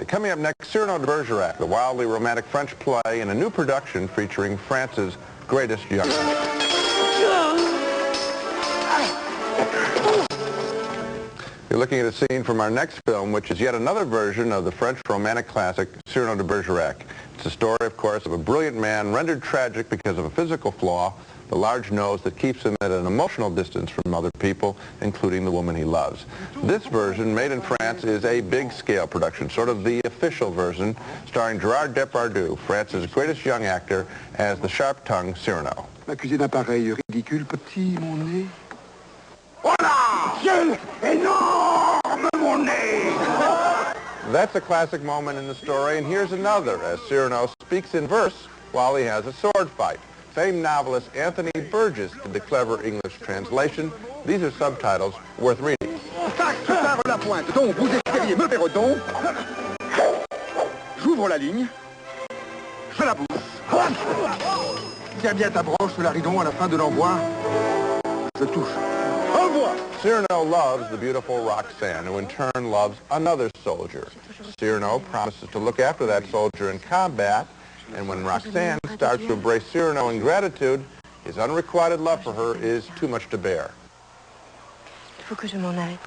Coming up next, Cyrano de Bergerac, the wildly romantic French play in a new production featuring France's greatest young. You're looking at a scene from our next film, which is yet another version of the French romantic classic, Cyrano de Bergerac. It's a story, of course, of a brilliant man rendered tragic because of a physical flaw, the large nose that keeps him at an emotional distance from other people, including the woman he loves. This version, made in France, is a big-scale production, sort of the official version, starring Gerard Depardieu, France's greatest young actor, as the sharp-tongued Cyrano. M'accuser d'un pareil ridicule, petit, mon nez. Voilà! Quel énorme mon nez! That's a classic moment in the story, and here's another, as Cyrano speaks in verse while he has a sword fight. Famed novelist Anthony Burgess did the clever English translation. These are subtitles worth reading. Tac, la pointe, donc vous espériez me faire donc. J'ouvre la ligne, je la pousse. Tiens bien ta broche sur la ridon à la fin de l'envoi. Je touche. Envoie! Cyrano loves the beautiful Roxanne, who in turn loves another soldier. Cyrano promises to look after that soldier in combat, and when Roxanne starts to embrace Cyrano in gratitude, his unrequited love for her is too much to bear. Il faut que je m'en aille.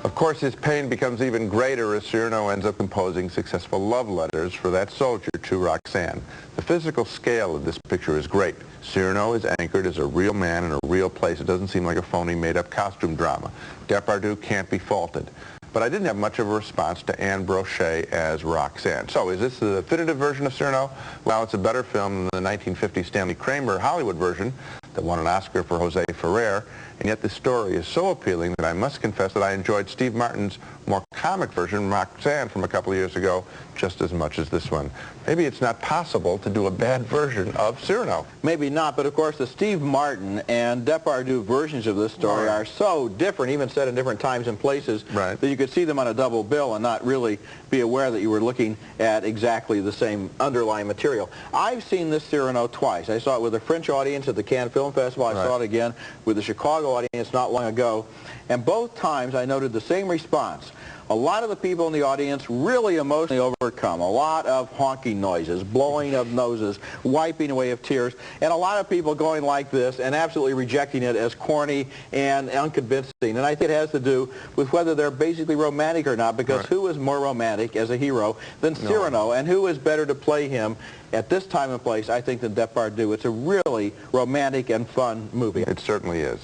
Of course, his pain becomes even greater as Cyrano ends up composing successful love letters for that soldier to Roxanne. The physical scale of this picture is great. Cyrano is anchored as a real man in a real place. It doesn't seem like a phony, made-up costume drama. Depardieu can't be faulted. But I didn't have much of a response to Anne Brochet as Roxanne. So is this the definitive version of Cyrano? Well, it's a better film than the 1950 Stanley Kramer Hollywood version that won an Oscar for Jose Ferrer, and yet the story is so appealing that I must confess that I enjoyed Steve Martin's more comic version, Roxanne, from a couple of years ago, just as much as this one. Maybe it's not possible to do a bad version of Cyrano. Maybe not, but of course the Steve Martin and Depardieu versions of this story are so different, even set in different times and places, that you could see them on a double bill and not really be aware that you were looking at exactly the same underlying material. I've seen this Cyrano twice. I saw it with a French audience at the Cannes Film Festival. I saw it again with the Chicago audience not long ago. And both times I noted the same response. A lot of the people in the audience really emotionally overcome. A lot of honking noises, blowing of noses, wiping away of tears, and a lot of people going like this and absolutely rejecting it as corny and unconvincing. And I think it has to do with whether they're basically romantic or not, because who is more romantic as a hero than Cyrano, and who is better to play him at this time and place, I think, than Depardieu. It's a really romantic and fun movie. It certainly is.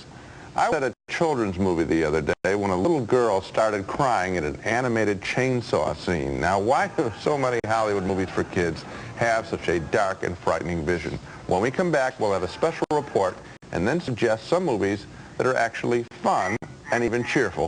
I was at a children's movie the other day when a little girl started crying at an animated chainsaw scene. Now, why do so many Hollywood movies for kids have such a dark and frightening vision? When we come back, we'll have a special report and then suggest some movies that are actually fun and even cheerful.